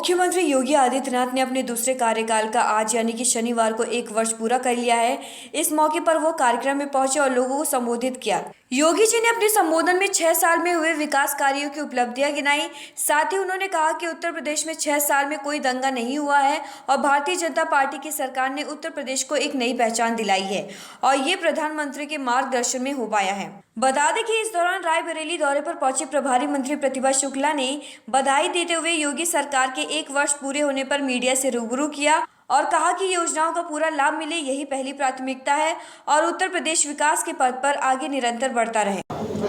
मुख्यमंत्री योगी आदित्यनाथ ने अपने दूसरे कार्यकाल का आज यानी कि शनिवार को 1 वर्ष पूरा कर लिया है। इस मौके पर वो कार्यक्रम में पहुंचे और लोगों को संबोधित किया। योगी जी ने अपने संबोधन में 6 साल में हुए विकास कार्यों की उपलब्धियां गिनाई। साथ ही उन्होंने कहा कि उत्तर प्रदेश में 6 साल में कोई दंगा नहीं हुआ है और भारतीय जनता पार्टी की सरकार ने उत्तर प्रदेश को एक नई पहचान दिलाई है और ये प्रधानमंत्री के मार्गदर्शन में हो पाया है। बता दें कि इस दौरान रायबरेली दौरे पर पहुंचे प्रभारी मंत्री प्रतिभा शुक्ला ने बधाई देते हुए योगी सरकार के 1 वर्ष पूरे होने पर मीडिया से रूबरू किया और कहा कि योजनाओं का पूरा लाभ मिले यही पहली प्राथमिकता है और उत्तर प्रदेश विकास के पथ पर आगे निरंतर बढ़ता रहे।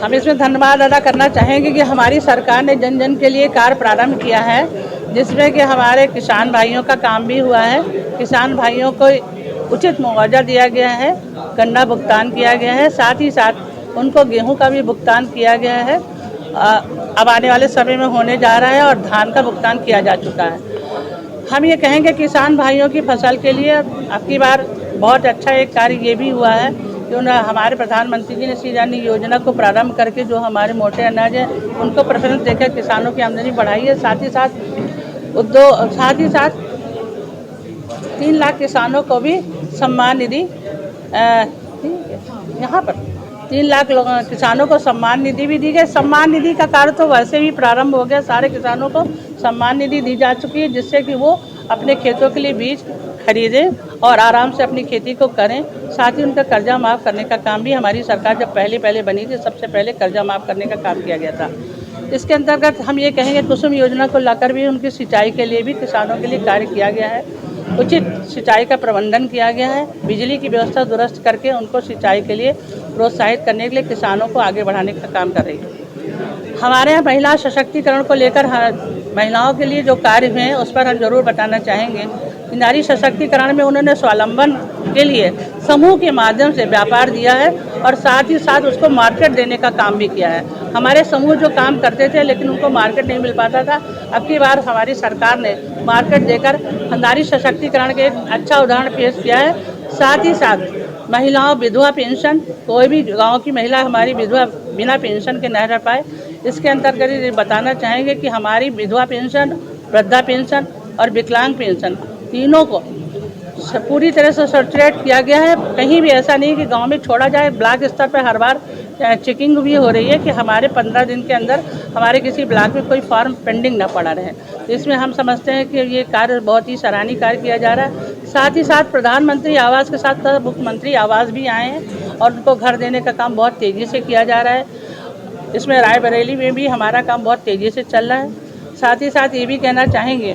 हम इसमें धन्यवाद अदा करना चाहेंगे कि हमारी सरकार ने जन जन के लिए कार्य प्रारंभ किया है, जिसमें कि हमारे किसान भाइयों का काम भी हुआ है। किसान भाइयों को उचित मुआवजा दिया गया है, गन्ना भुगतान किया गया है, साथ ही साथ उनको गेहूं का भी भुगतान किया गया है। अब आने वाले समय में होने जा रहा है और धान का भुगतान किया जा चुका है। हम ये कहेंगे किसान भाइयों की फसल के लिए अब की बार बहुत अच्छा एक कार्य ये भी हुआ है कि हमारे प्रधानमंत्री जी ने सीधानी योजना को प्रारंभ करके जो हमारे मोटे अनाज हैं उनको प्रेफरेंस देकर किसानों की आमदनी बढ़ाई है। साथ ही साथ 3 लाख किसानों को भी सम्मान निधि यहाँ पर 3 लाख किसानों को सम्मान निधि भी दी गई। सम्मान निधि का कार्य तो वैसे भी प्रारंभ हो गया, सारे किसानों को सम्मान निधि दी जा चुकी है, जिससे कि वो अपने खेतों के लिए बीज खरीदें और आराम से अपनी खेती को करें। साथ ही उनका कर्जा माफ़ करने का काम भी हमारी सरकार जब पहले बनी थी सबसे पहले कर्जा माफ़ करने का काम किया गया था। इसके अंतर्गत हम ये कहेंगे कुसुम योजना को लाकर भी उनकी सिंचाई के लिए भी किसानों के लिए कार्य किया गया है। उचित सिंचाई का प्रबंधन किया गया है, बिजली की व्यवस्था दुरुस्त करके उनको सिंचाई के लिए प्रोत्साहित करने के लिए किसानों को आगे बढ़ाने का काम कर रही है। हमारे यहाँ महिला सशक्तिकरण को लेकर महिलाओं के लिए जो कार्य हुए हैं उस पर हम जरूर बताना चाहेंगे कि नारी सशक्तिकरण में उन्होंने स्वावलंबन के लिए समूह के माध्यम से व्यापार दिया है और साथ ही साथ उसको मार्केट देने का काम भी किया है। हमारे समूह जो काम करते थे लेकिन उनको मार्केट नहीं मिल पाता था, अब की बार हमारी सरकार ने मार्केट देकर नारी सशक्तिकरण के एक अच्छा उदाहरण पेश किया है। साथ ही साथ महिलाओं विधवा पेंशन, कोई भी गांव की महिला हमारी विधवा बिना पेंशन के नहीं रह पाए, इसके अंतर्गत बताना चाहेंगे कि हमारी विधवा पेंशन, वृद्धा पेंशन और विकलांग पेंशन तीनों को पूरी तरह से सैचुरेट किया गया है। कहीं भी ऐसा नहीं कि गांव में छोड़ा जाए। ब्लॉक स्तर पर हर बार चेकिंग भी हो रही है कि हमारे 15 दिन के अंदर हमारे किसी ब्लॉक में कोई फॉर्म पेंडिंग ना पड़ा रहे। इसमें हम समझते हैं कि ये कार्य बहुत ही सराहनीय कार्य किया जा रहा है। साथ ही साथ प्रधानमंत्री आवास के साथ मुख्यमंत्री आवास भी आए हैं और उनको घर देने का काम बहुत तेज़ी से किया जा रहा है। इसमें रायबरेली में भी हमारा काम बहुत तेज़ी से चल रहा है। साथ ही साथ ये भी कहना चाहेंगे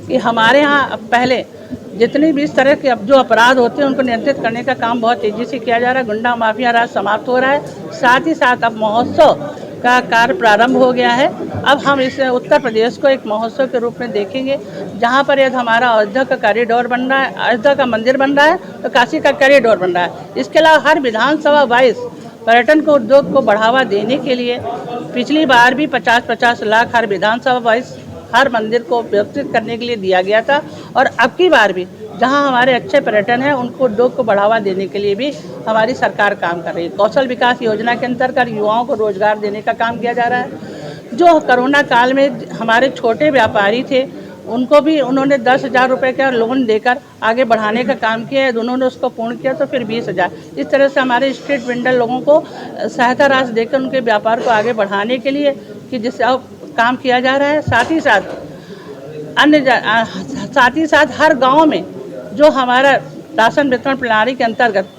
कि हमारे यहाँ पहले जितने भी इस तरह के अब जो अपराध होते हैं उनको नियंत्रित करने का काम बहुत तेज़ी से किया जा रहा है। गुंडा माफिया राज समाप्त हो रहा है। साथ ही साथ अब महोत्सव का कार्य प्रारंभ हो गया है। अब हम इस उत्तर प्रदेश को एक महोत्सव के रूप में देखेंगे, जहाँ पर यदि हमारा अयोध्या का कॉरिडोर बन रहा है, अयोध्या का मंदिर बन रहा है तो काशी का कॉरिडोर बन रहा है। इसके अलावा हर विधानसभा वाइज पर्यटन को उद्योग को बढ़ावा देने के लिए पिछली बार भी 50-50 लाख हर विधानसभा वाइज हर मंदिर को व्यवस्थित करने के लिए दिया गया था और अब की बार भी जहां हमारे अच्छे पर्यटन हैं उनको उद्योग को बढ़ावा देने के लिए भी हमारी सरकार काम कर रही है। कौशल विकास योजना के अंतर्गत युवाओं को रोजगार देने का काम किया जा रहा है। जो कोरोना काल में हमारे छोटे व्यापारी थे उनको भी उन्होंने 10,000 रुपये का लोन देकर आगे बढ़ाने का काम किया है। उन्होंने उसको पूर्ण किया तो फिर 20,000। इस तरह से हमारे स्ट्रीट वेंडर लोगों को सहायता राशि देकर उनके व्यापार को आगे बढ़ाने के लिए कि जिससे अब काम किया जा रहा है। साथ ही साथ हर गांव में जो हमारा राशन वितरण प्रणाली के अंतर्गत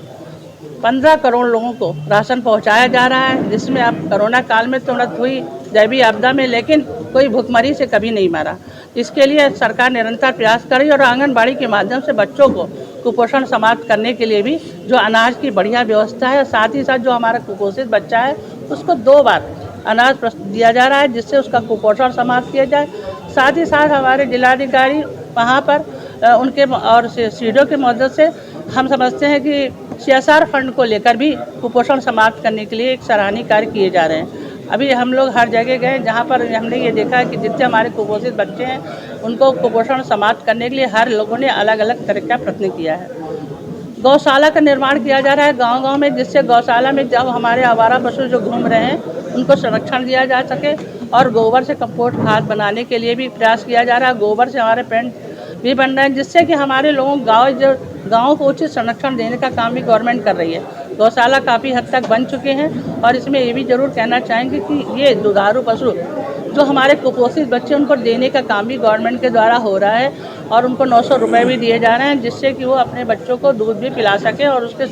15 करोड़ लोगों को राशन पहुंचाया जा रहा है, जिसमें अब कोरोना काल में तो मृत्यु हुई दैवीय आपदा में, लेकिन कोई भुखमरी से कभी नहीं मरा। इसके लिए सरकार निरंतर प्रयास कर रही है और आंगनबाड़ी के माध्यम से बच्चों को कुपोषण समाप्त करने के लिए भी जो अनाज की बढ़िया व्यवस्था है। साथ ही साथ जो हमारा कुपोषित बच्चा है उसको 2 बार अनाज दिया जा रहा है, जिससे उसका कुपोषण समाप्त किया जाए। साथ ही साथ हमारे जिलाधिकारी वहाँ पर उनके और सीडीओ के मदद से हम समझते हैं कि CSR फंड को लेकर भी कुपोषण समाप्त करने के लिए एक सराहनीय कार्य किए जा रहे हैं। अभी हम लोग हर जगह गए जहाँ पर हमने ये देखा कि जितने हमारे कुपोषित बच्चे हैं उनको कुपोषण समाप्त करने के लिए हर लोगों ने अलग अलग तरह का प्रयत्न किया है। गौशाला का निर्माण किया जा रहा है गांव-गांव में, जिससे गौशाला में जब हमारे आवारा पशु जो घूम रहे हैं उनको संरक्षण दिया जा सके और गोबर से कंपोस्ट खाद बनाने के लिए भी प्रयास किया जा रहा है। गोबर से हमारे पेंट भी बन रहे हैं, जिससे कि हमारे लोगों गाँव को उचित संरक्षण देने का काम भी गवर्नमेंट कर रही है। गौशाला काफ़ी हद तक बन चुके हैं और इसमें ये भी ज़रूर कहना चाहेंगे कि ये दुधारू पशु जो हमारे कुपोषित बच्चे उनको देने का काम भी गवर्नमेंट के द्वारा हो रहा है और उनको 900 रुपये भी दिए जा रहे हैं, जिससे कि वो अपने बच्चों को दूध भी पिला सकें और उसके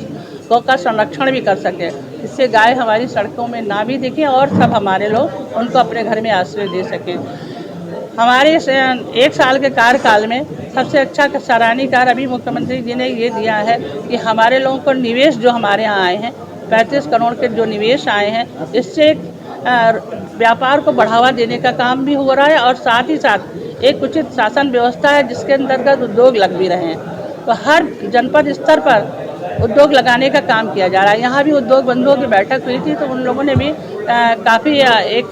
गौ का संरक्षण भी कर सकें। इससे गाय हमारी सड़कों में ना भी दिखें और सब हमारे लोग उनको अपने घर में आश्रय दे सकें। हमारे इस 1 साल के कार्यकाल में सबसे अच्छा सराहनीय कार्य अभी मुख्यमंत्री जी ने ये दिया है कि हमारे लोगों को निवेश जो हमारे यहाँ आए हैं 35 करोड़ के जो निवेश आए हैं, इससे व्यापार को बढ़ावा देने का काम भी हो रहा है और साथ ही साथ एक उचित शासन व्यवस्था है जिसके अंतर्गत उद्योग लग भी रहे हैं। तो हर जनपद स्तर पर उद्योग लगाने का काम किया जा रहा है। यहाँ भी उद्योग बंधुओं की बैठक हुई थी, तो उन लोगों ने भी काफ़ी एक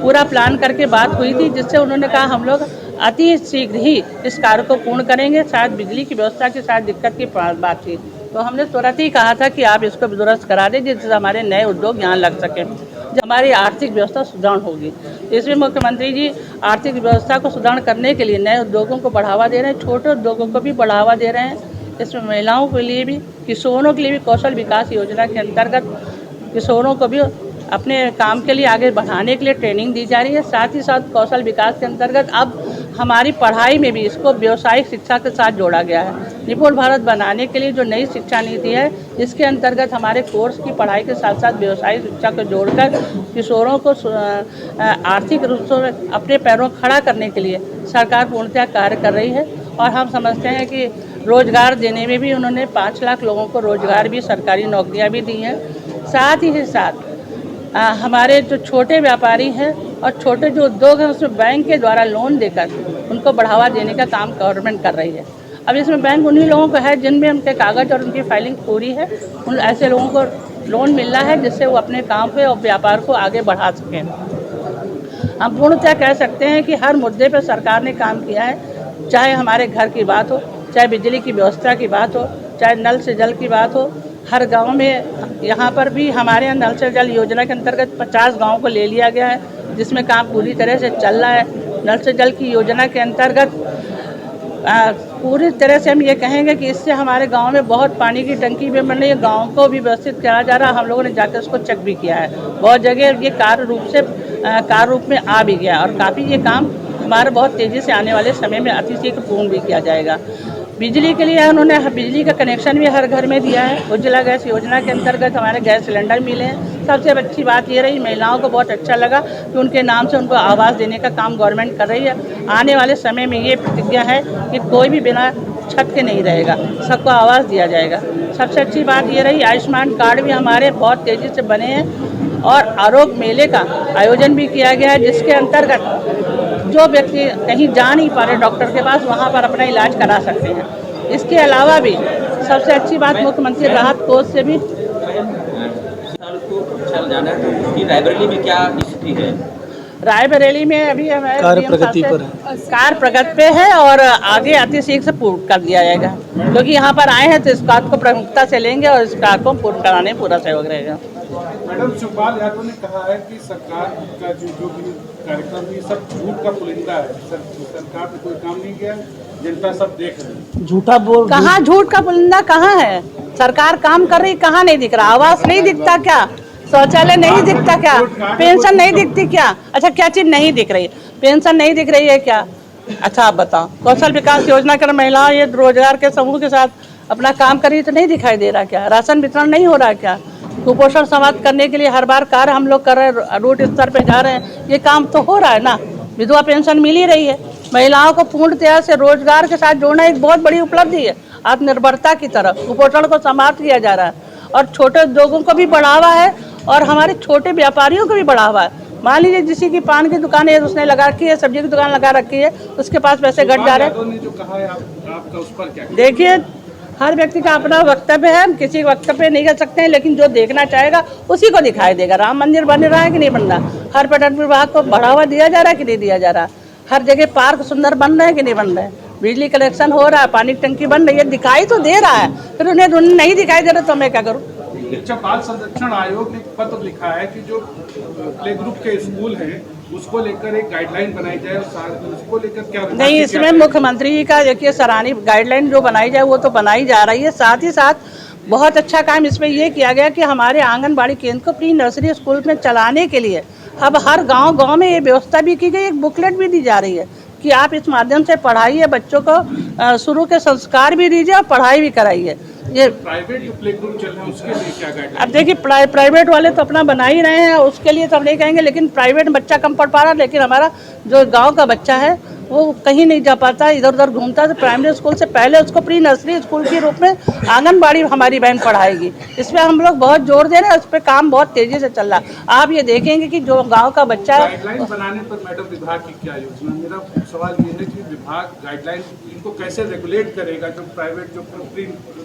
पूरा प्लान करके बात हुई थी, जिससे उन्होंने कहा हम लोग अति शीघ्र ही इस कार्य को पूर्ण करेंगे। शायद बिजली की व्यवस्था के साथ दिक्कत की बात थी, तो हमने तुरंत ही कहा था कि आप इसको दुरुस्त करा दें जिससे हमारे नए उद्योग यहाँ लग सकें, जब हमारी आर्थिक व्यवस्था सुदृढ़ होगी। इसमें मुख्यमंत्री जी आर्थिक व्यवस्था को सुदृढ़ करने के लिए नए उद्योगों को बढ़ावा दे रहे हैं, छोटे उद्योगों को भी बढ़ावा दे रहे हैं। इसमें महिलाओं के लिए भी, किसानों के लिए भी कौशल विकास योजना के अंतर्गत किसानों को भी अपने काम के लिए आगे बढ़ाने के लिए ट्रेनिंग दी जा रही है। साथ ही साथ कौशल विकास के अंतर्गत अब हमारी पढ़ाई में भी इसको व्यावसायिक शिक्षा के साथ जोड़ा गया है। निपुण भारत बनाने के लिए जो नई शिक्षा नीति है, इसके अंतर्गत हमारे कोर्स की पढ़ाई के साथ साथ व्यावसायिक शिक्षा को जोड़कर किशोरों को आर्थिक रूप से अपने पैरों खड़ा करने के लिए सरकार पूर्णतः कार्य कर रही है। और हम समझते हैं कि रोजगार देने में भी उन्होंने 5 लाख लोगों को रोजगार भी, सरकारी नौकरियां भी दी हैं। साथ ही साथ हमारे जो छोटे व्यापारी हैं और छोटे जो उद्योग हैं, उसमें बैंक के द्वारा लोन देकर उनको बढ़ावा देने का काम गवर्नमेंट कर रही है। अब इसमें बैंक उन्हीं लोगों को है जिनमें उनके कागज़ और उनकी फाइलिंग पूरी है, उन ऐसे लोगों को लोन मिल रहा है जिससे वो अपने काम पे और व्यापार को आगे बढ़ा सकें। हम पूर्णतः कह सकते हैं कि हर मुद्दे पर सरकार ने काम किया है, चाहे हमारे घर की बात हो, चाहे बिजली की व्यवस्था की बात हो, चाहे नल से जल की बात हो। हर गांव में यहाँ पर भी हमारे यहाँ नल से जल योजना के अंतर्गत 50 गांव को ले लिया गया है, जिसमें काम पूरी तरह से चल रहा है। नल से जल की योजना के अंतर्गत पूरी तरह से हम ये कहेंगे कि इससे हमारे गांव में बहुत पानी की टंकी भी बन रही है, गाँव को भी व्यवस्थित किया जा रहा है। हम लोगों ने जाकर उसको चेक भी किया है, बहुत जगह ये कार्य रूप में आ भी गया और काफ़ी ये काम हमारा बहुत तेज़ी से आने वाले समय में अति शीघ्र पूर्ण भी किया जाएगा। बिजली के लिए उन्होंने बिजली का कनेक्शन भी हर घर में दिया है। उज्ज्वला गैस योजना के अंतर्गत हमारे गैस सिलेंडर मिले हैं। सबसे अच्छी बात ये रही, महिलाओं को बहुत अच्छा लगा कि उनके नाम से उनको आवास देने का काम गवर्नमेंट कर रही है। आने वाले समय में ये प्रतिज्ञा है कि कोई भी बिना छत के नहीं रहेगा, सबको आवास दिया जाएगा। सबसे अच्छी बात ये रही, आयुष्मान कार्ड भी हमारे बहुत तेज़ी से बने हैं और आरोग्य मेले का आयोजन भी किया गया है, जिसके अंतर्गत जो व्यक्ति कहीं जा नहीं पा रहे डॉक्टर के पास, वहाँ पर अपना इलाज करा सकते हैं। इसके अलावा भी सबसे अच्छी बात, मुख्यमंत्री राहत कोष से भी चल जाना है, तो उसकी रायबरेली में क्या स्थिति है? रायबरेली में अभी हमारे कार्य प्रगति पे है और आगे अति शीघ्र से पूर्ण कर दिया जाएगा, क्योंकि यहाँ पर आए हैं तो इस कार्य को प्रमुखता से लेंगे और इस कार्य को पूर्ण कराने में पूरा सहयोग रहेगा। मैडम, शिवपाल यादव ने कहा है कि सरकार का जो भी कार्यक्रम ये सब झूठ का पुलिंदा है। सरकार ने कोई काम नहीं किया, जनता सब देख रही है। झूठा बोल, कहाँ झूठ का पुलिंदा कहाँ है? सरकार काम कर रही, कहाँ नहीं दिख रहा? आवास नहीं दिखता क्या? शौचालय नहीं दिखता क्या? पेंशन नहीं दिखती क्या? अच्छा, क्या चीज नहीं दिख रही है? पेंशन नहीं दिख रही है क्या? अच्छा आप बताओ, कौशल विकास योजना कर महिलाएं ये रोजगार के समूह के साथ अपना काम कर रही तो नहीं दिखाई दे रहा क्या? राशन वितरण नहीं हो रहा क्या? कुपोषण समाप्त करने के लिए हर बार कार्य हम लोग कर रहे हैं, रूट स्तर पे जा रहे हैं, ये काम तो हो रहा है ना। विधवा पेंशन मिल ही रही है। महिलाओं को पूर्णतया से रोजगार के साथ जोड़ना एक बहुत बड़ी उपलब्धि है। आत्मनिर्भरता की तरफ कुपोषण को समाप्त किया जा रहा है और छोटे उद्योगों को भी बढ़ावा है और हमारे छोटे व्यापारियों को भी बढ़ावा है। मान लीजिए किसी की पान की दुकान है, उसने लगा रखी है, सब्जी की दुकान लगा रखी है, उसके पास पैसे घट जा रहे हैं। देखिए, हर व्यक्ति का अपना वक्तव्य है, हम किसी वक्तव्य नहीं कर सकते हैं, लेकिन जो देखना चाहेगा उसी को दिखाई देगा। राम मंदिर बन रहा है कि नहीं बन रहा? हर पर्यटन विभाग को बढ़ावा दिया जा रहा है कि नहीं दिया जा रहा? हर जगह पार्क सुंदर बन रहे हैं कि नहीं बन रहे हैं? बिजली कनेक्शन हो रहा है, पानी की टंकी बन रही है, दिखाई तो दे रहा है, फिर उन्हें नहीं दिखाई दे रहा तो मैं क्या करूँ? अच्छा, बाल संरक्षण आयोग ने पत्र लिखा है कि जो प्ले ग्रुप के स्कूल हैं उसको लेकर एक गाइडलाइन बनाई जाए और उसको लेकर क्या नहीं, इसमें मुख्यमंत्री जी का देखिए सराहनीय गाइडलाइन जो बनाई जाए वो तो बनाई जा रही है। साथ ही साथ बहुत अच्छा काम इसमें ये किया गया कि हमारे आंगनबाड़ी केंद्र को प्री नर्सरी स्कूल में चलाने के लिए अब हर गांव में ये व्यवस्था भी की गई, एक बुकलेट भी दी जा रही है कि आप इस माध्यम से पढ़ाइए, बच्चों को शुरू के संस्कार भी दीजिए और पढ़ाई भी कराइए। ये प्राइवेट जो प्ले ग्रुप चल रहे हैं उसके लिए क्या गाइडलाइन? अब देखिए प्राइवेट वाले तो अपना बना ही रहे हैं, उसके लिए तो हम नहीं कहेंगे, लेकिन प्राइवेट में बच्चा कम पढ़ पा रहा है, लेकिन हमारा जो गांव का बच्चा है वो कहीं नहीं जा पाता, इधर उधर घूमता है। तो प्राइमरी स्कूल से पहले उसको प्री नर्सरी स्कूल के रूप में आंगनबाड़ी हमारी बहन पढ़ाएगी। इस पर हम लोग बहुत जोर दे रहे हैं, उस पर काम बहुत तेजी से चल रहा है। आप ये देखेंगे कि जो गाँव का बच्चा है, गाइडलाइन बनाने पर मैडम विभाग की क्या योजना? मेरा सवाल ये है कि विभाग गाइडलाइन इनको कैसे रेगुलेट करेगा, जो प्राइवेट जो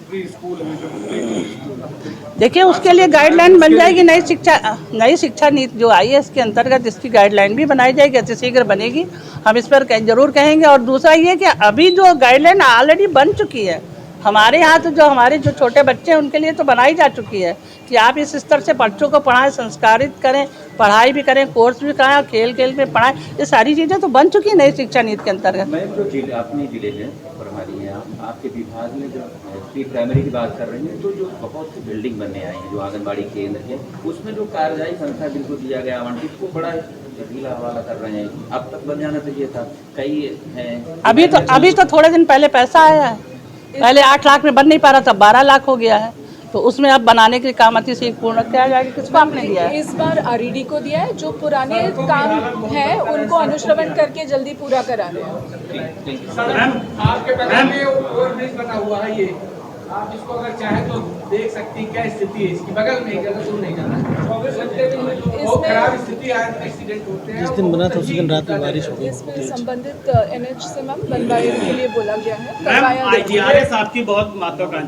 प्री स्कूल है, जो प्री स्कूल है? देखिए उसके लिए गाइडलाइन बन जाएगी। नई शिक्षा नीति जो आई है इसके अंतर्गत इसकी गाइडलाइन भी बनाई जाएगी, अति शीघ्र बनेगी। हम इस पर जरूर कहेंगे। और दूसरा ये कि अभी जो गाइडलाइन ऑलरेडी बन चुकी है हमारे यहाँ, तो जो हमारे जो छोटे बच्चे हैं उनके लिए तो बनाई जा चुकी है कि आप इस स्तर से बच्चों को पढ़ाएं, संस्कारित करें, पढ़ाई भी करें, कोर्स भी कराएं और खेल खेल में पढ़ाएं। ये सारी चीज़ें तो बन चुकी है नई शिक्षा नीति के अंतर्गत। मैं जो जिले अपने जिले में प्रभारी हैं आपके विभाग में जो प्री प्राइमरी की बात कर रही हैं, तो जो बहुत सी बिल्डिंग बनने आई हैं जो आंगनबाड़ी केंद्र है, उसमें जो कार्यदायी संख्या जिनको दिया गया आवंटित को बड़ा ढीला हवाला कर रहे हैं। अब तक बन जाना चाहिए था, कई हैं। अभी तो थोड़े दिन पहले पैसा आया है, पहले 8 लाख में बन नहीं पा रहा था, 12 लाख हो गया है। तो उसमें अब बनाने के काम अति शीघ्र पूर्ण किया जाएगा। किसको आपने दिया है? इस बार आरईडी को दिया है, जो पुराने काम है उनको अनुश्रवण करके जल्दी पूरा कराने हैं। आपके बगल में ओवरब्रिज बना हुआ है, ये आप इसको अगर चाहे तो देख सकती हैं क्या स्थिति है इसकी। बगल में ज़्यादा दूर नहीं जाना, 24 घंटे में बहुत खराब स्थिति है, एक्सीडेंट होते हैं। जिस दिन बना था उसी दिन रात में बारिश हो गई। इसमें संबंधित NH से मैम बनवाने के लिए बोला गया है, करवाया गया है। आपकी बहुत महत्वाकांक्षी